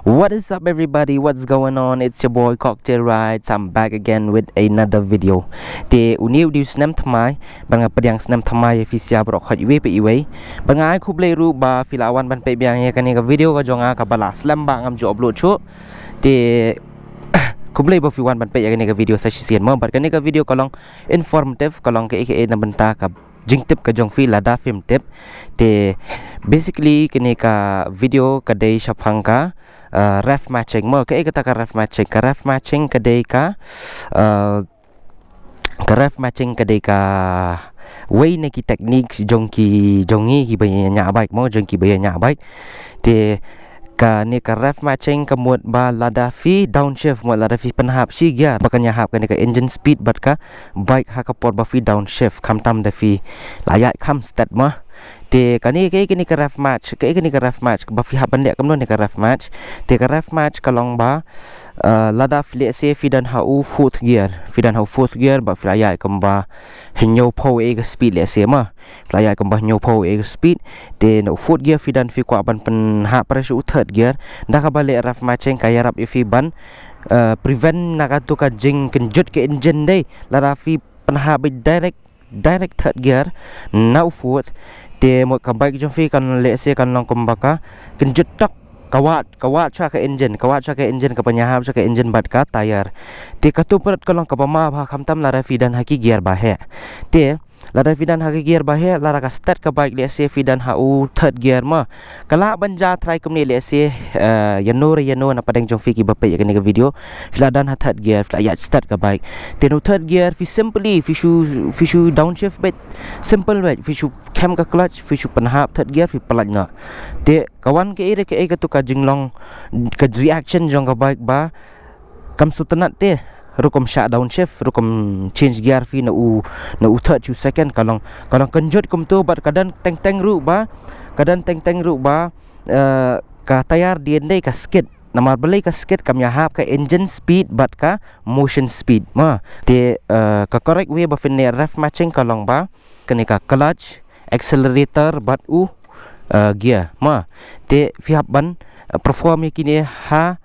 What is up everybody, what's going on? It's your boy Cocktail Rides. I'm back again with another video. Thì uniu di senam thamai bang pedang senam thamai fisia brok khaj we pe iwe bang ai khub le ru ba filawan ban pe biang ye kani ka video ka jonga ka bala slam ba ngam jo upload chu. Thì khub le ba fiwan ban pe ye kani ka video sa sisian mo bat kani ka video kalong informative kalong ke aka na benta ka jing tip ka jong fi lada film tip. Thì basically kini ka video ka dei shapang ka ref matching mo ke kata ka ref matching ke dei ka ref matching ke dei ka way ne ki technique jong ki jongi ki banya baik mo jong ki banya baik. Thì ka ni ka ref matching ka muat ba lada fi downshift mo lada fi penhap si gia bakanya hap ka ni ka engine speed bat ka bike ha ka por ba fi downshift kam tam da fi layak kam stat ma. Thì cái này cái cái ref match cái này cái ref match ba fi hab bandek kam no ni ka ref match. Thì cái ref match kalong ba lada fi se fi dan hau fourth gear ba fi ayat kam ba hinyo po e speed le se ma fi ayat kam ba hinyo po e speed. Thì no fourth gear fi dan fi kwa ban pen ha pressure third gear dah ka balik ref matching kaya rap fi ban prevent nakatu ka jing kenjut ke engine dei lada fi pen ha direct third gear now fourth. Thì một cái bike trong phi kan lệ xe kan long kumbaka kan jutak kawat cha ka engine ka panyahap cha ka engine bat ka tire. Thì katu perat kalong ka pama ba khamtam lara fi dan haki gear ba he. Thì lara fi dan haki gear ba he lara ka start ka bike lệ xe fi dan hau third gear ma kala banja try kumni lệ xe yano na padang trong phi ki bape ya ka video fi dan ha third gear fi ya start ka bike. Thì no third gear fi simply fi shu downshift bit simple bit fi shu cam ka clutch fi shu penhap third gear fi pelat nga. Thì kawan ke ire ke tu ka jinglong ka reaction jong ka bike ba kam sutanat te rukom sha downshift rukom change gear fi na u third chu second kalong kenjut kum tu bat kadan teng ru ba ka tayar diende ka skid namar belai ka skid kam yahap ka engine speed bat ka motion speed ma. Thì ka correct way ba fin ref matching kalong ba kani ka clutch accelerator bat gear ma. Thì fi haban perform kini ha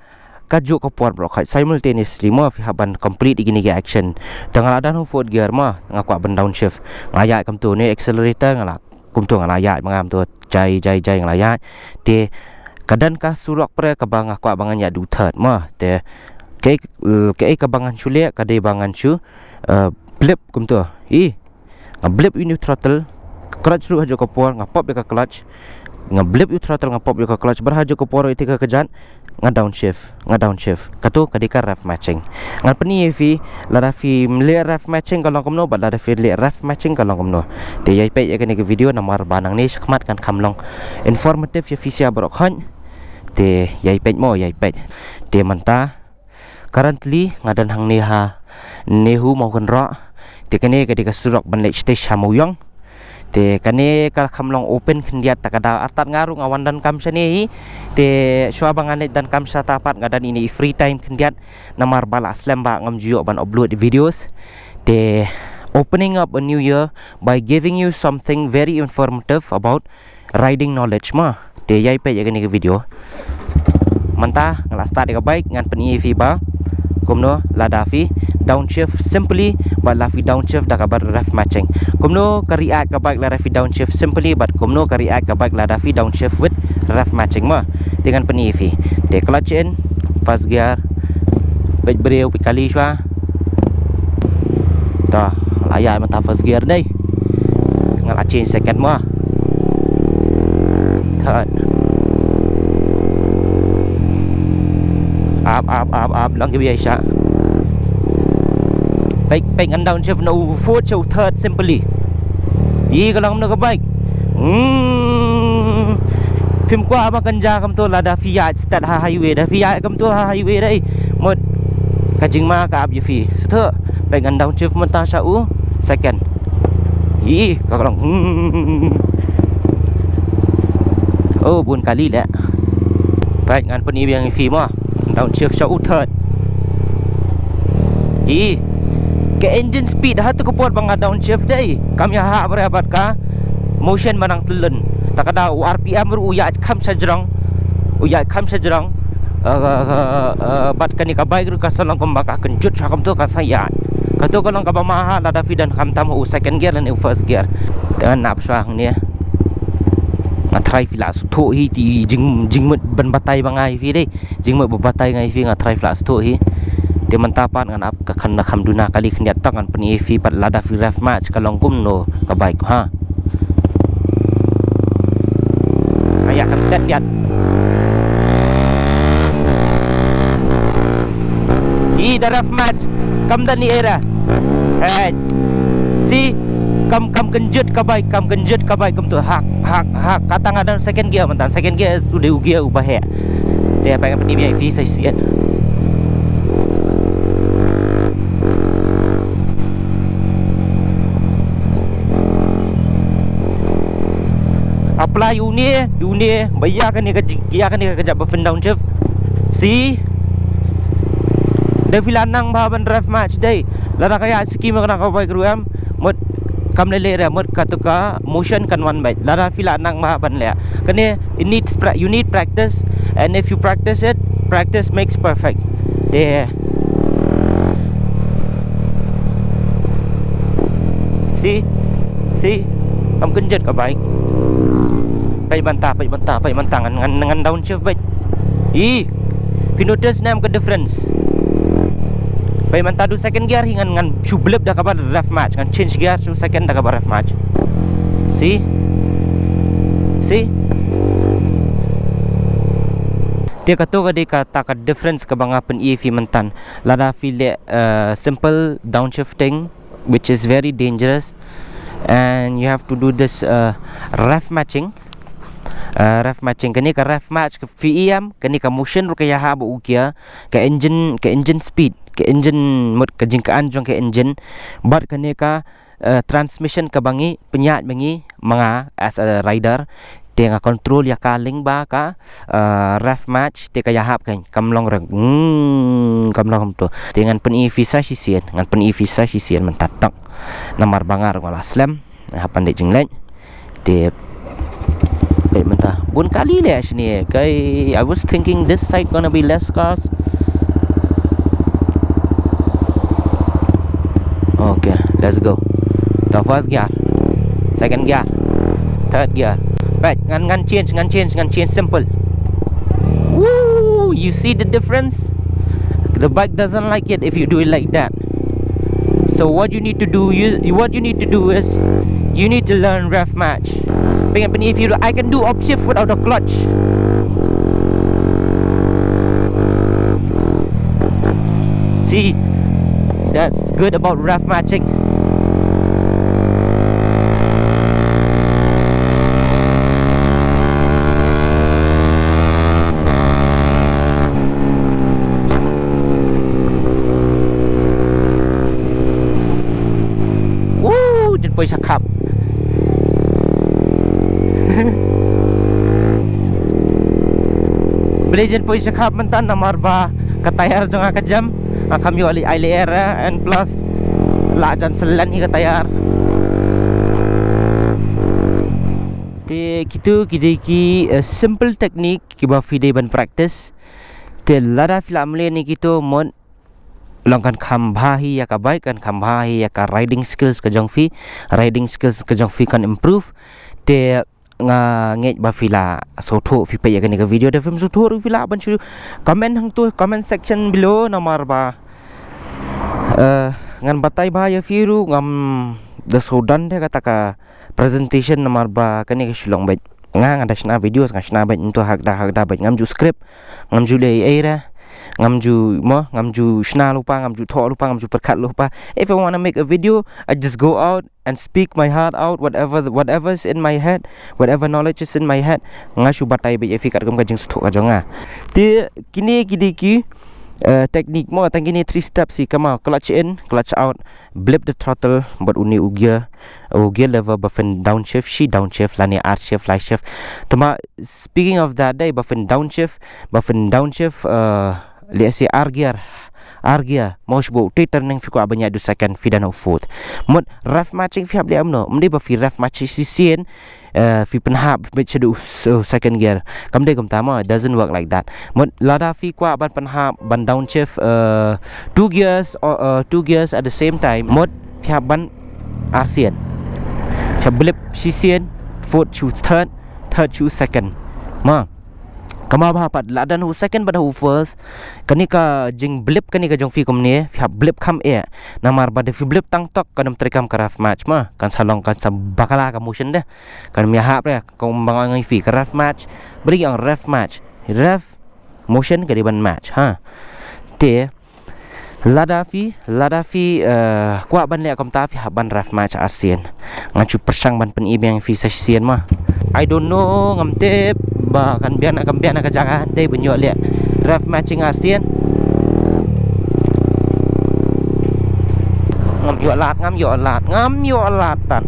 kajuk ko por bro khai simultaneously ma fi haban complete gini ge action dengan adan fourth gear ma ngakwa ban downshift ngayat kam tu ni accelerator ngala kum tu ngayat mangam tu jai ngayat. Thì kadan ka surok pre ka bang ngakwa bangan ya du third ma. Thì ke ka bangan chule ka de bangan chu blip kum tu blip in throttle clutch ru hajo ko por ngapop ka clutch ngablip you throttle ngapop you ka clutch berhajo ko por itika kejat nga downshift katu kadika ref matching ngan pani fi lara fi mle ref matching kalong komno bat lara fi le ref matching kalong komno. Thì yai pe ya kani ke video namar banang ni khmat kan khamlong informative ya fisia brok khan. Thì yai pe mo yai pe te manta currently ngadan hang ni ha nehu mau kan ro. Thì kani kadika surok ban lek stage hamuyong. Thì kani kal khamlong open khendiat takada atat ngaru ngawan dan kam sani. Thì shwa bangan dan kam sa tapat ngadan ini free time khendiat namar bala slam ba ngam juyo ban upload videos. Thì opening up a new year by giving you something very informative about riding knowledge ma. Thì yai pe ya kani video manta ngala start ka bike ngan pani fi ba kumno lada fi downshift simply but la fi downshift da kabar ref matching kumno ka react ka bike la fi downshift simply but kumno ka react ka bike la fi downshift with ref matching ma dengan pani fi. Thì clutch in first gear bek breu kali shwa ta layak mata first gear đây ngala change second ma third up lang ke biasa baik and downshift no fourth to third simply kalau kamu ke baik film kwa apa kanja kamu tu lada Fiat start highway dah Fiat kamu tu highway dah mod kajing ma ka ab fi sethe baik and downshift mata sau second kalau bun kali lah baik ngan pani yang fi ma downshift sau third ke engine speed ha tu ko bang downshift dai kami ha berabat ka motion manang telun takada RPM ru uyat kham sajrang bat kani ka bike ru ka salong kom baka kenjut sakam tu ka saya ka tu kalong ka ba mahal ada fi dan kham tam u second gear dan u first gear dan nap swang ni ngatrai filas tu hi ti jing mut ban batai bangai fi dei jing mut batai ngai fi ngatrai filas tu hi te mantapan ngan ap ka khan na kham duna kali khniat tak ngan pani fi pat lada fi ref match kalong kum no ka bike ha ayak kam step yat i da ref match kam dan ni era hey si kam kenjut ka bike kam tu hak katang ada second gear mantan second gear sudah gear ubah he dia pengen pani bi fi sai sian apply uni bayar kan ni kerja buffin down shift si de filanang ba ban drive match day lara kaya skim kana ka bike ruam mot kam lele ra mot katuka motion kan one bike lara filanang ba ban le kane you need practice and if you practice it practice makes perfect de si kam kenjut ka bike pai bantah ngan down shift bike if you notice nam ke difference pai mantah du second gear ngan chublep dah kabar ref match kan change gear tu second dah kabar ref match see dia kata ka difference ke bangapan EV mentan lada feel simple downshifting which is very dangerous and you have to do this ref matching kani ka ref match ke VEM kani ka motion ru kaya ha bu kia ke engine speed ke engine mut ke jingkaan jong ke engine but kani ka transmission ke bangi penyat bangi manga as a rider tengah control ya kaling ba ka ref match te kaya hap kan kamlong reng kamlong tu dengan pen EV sa sisian ngan pen EV sa sisian mentatak namar bangar ngolah slam hapan de jinglen te baik mentah bun kali le sini kai I was thinking this side gonna be less cars okay let's go the first gear second gear third gear right ngan change simple woo you see the difference the bike doesn't like it if you do it like that so what you need to do is you need to learn ref match if you I can do upshift without a clutch see that's good about ref matching woo jen poi sakap Belajar poi sakap mentan namar ba katayar jong akajam kami wali ailera and plus lajan selan ni katayar te kitu kideki simple technique kiba fide ban practice te lada filamle ni kitu mon longkan khambahi ya ka bike kan khambahi ya ka riding skills ka jong fi kan improve te nga nge ba fila so tho fi pe ya kan video de film so tho ru fila ban chu comment hang tu comment section below namar ba ngan batai ba ya firu ngam the sudan de kata ka presentation namar ba kan ke shilong ba nga ada shna videos nga shna ba into hak da ba ngam ju script ngam ju le era ngam ju shna lupa ngam ju tho lupa ngam ju perkat lupa if I want to make a video I just go out and speak my heart out whatever's in my head whatever knowledge is in my head ngashu batai be fi kat kam ka jing stho ka jonga ti kini kidiki teknik mo tang kini 3 steps si kama clutch in clutch out blip the throttle but uni ugia level buffin downshift lani R shift fly shift tama speaking of that day buffin downshift let's say R gear mosh bo turning fi ko abanya du second fi dan fourth mod ref matching fi able amno mde ba fi ref match sisien fi penhap bit chedu second gear kam de kam tama doesn't work like that mod lada fi kwa ban penhap ban downshift 2 gears or 2 gears at the same time mod fi ban ASEAN fi blip sisian fourth to third to second ma kama ba pat ladan hu second bad hu first kani ka jing blip kani ka jong fi kom ne fi blip kam e namar bad fi blip tang tok kanam trikam karaf match ma kan salong kan bakala ka motion dah kan mi hap ya kom bang ngai fi karaf match beri ang ref match ref motion ka di ban match ha te lada fi kwa ban le kom ta fi ban ref match ASEAN ngacu persang ban pen ibang fi session ma I don't know ngam tip ba kan bian ka jangan dei benyo le ref matching ASEAN ngam yo lat tan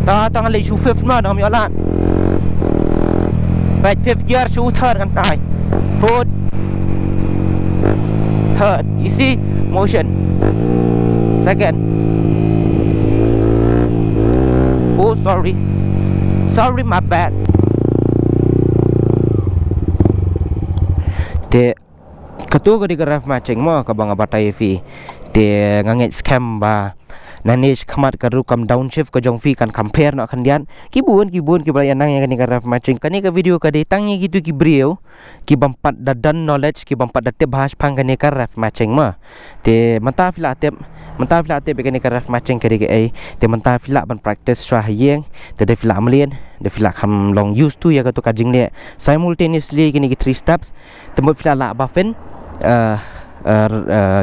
ta tang le chu fifth ma ngam yo lat back fifth gear chu third kan tai fourth third you see motion second oh sorry my bad te katu ko di graph matching mo kabang abatay fi te ngangit scam ba nanish khamat karu kam downshift ko jong fi kan compare na kandian kibun kibayan nang yang graph matching kani ka video ka de tangi gitu ki brio ki bampat da dan knowledge ki bampat da te bahas phang kani ka graph matching ma te mata fila te begini ka graph matching ka de ai te mata fila ban practice swa hayeng te de fila amlien de fila kham long use tu ya ka to ka jing le simultaneously kini ki 3 steps te mo fila la ba fen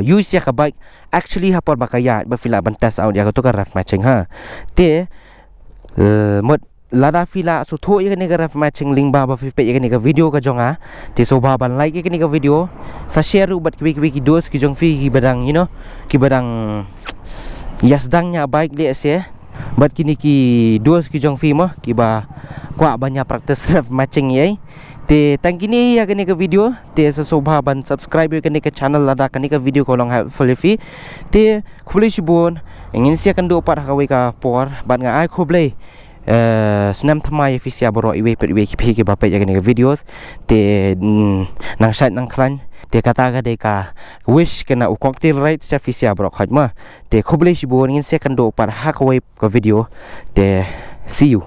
use ya ka bike actually hapor bakaya ba fila ban test out ya ka to ka graph matching ha te mod lada fila so tho ya ni ka graph matching link ba fi pe ya ni ka video ka jonga te so ba ban like ya ni ka video sa share ubat ki dos ki jong fi ki badang you know ki badang yasdangnya bike le se bat kini ki dos ki jong fi mo ki ba kwa banyak practice graph matching ye te tang kini ya ni ka video te sa so ba ban subscribe ya ni ka channel lada ni ka video ko long helpful fi te khuli shibon ingin sia kan do par hawe ka por ban nga ai khoble senam thamai fisia boro iwe per iwe ki ki bape ya ni videos te nang site nang klan te kata ga de ka wish kena u cocktail right sia fisia boro khajma te khoble shibon ingin sia kan do par ha ka we ka video te see you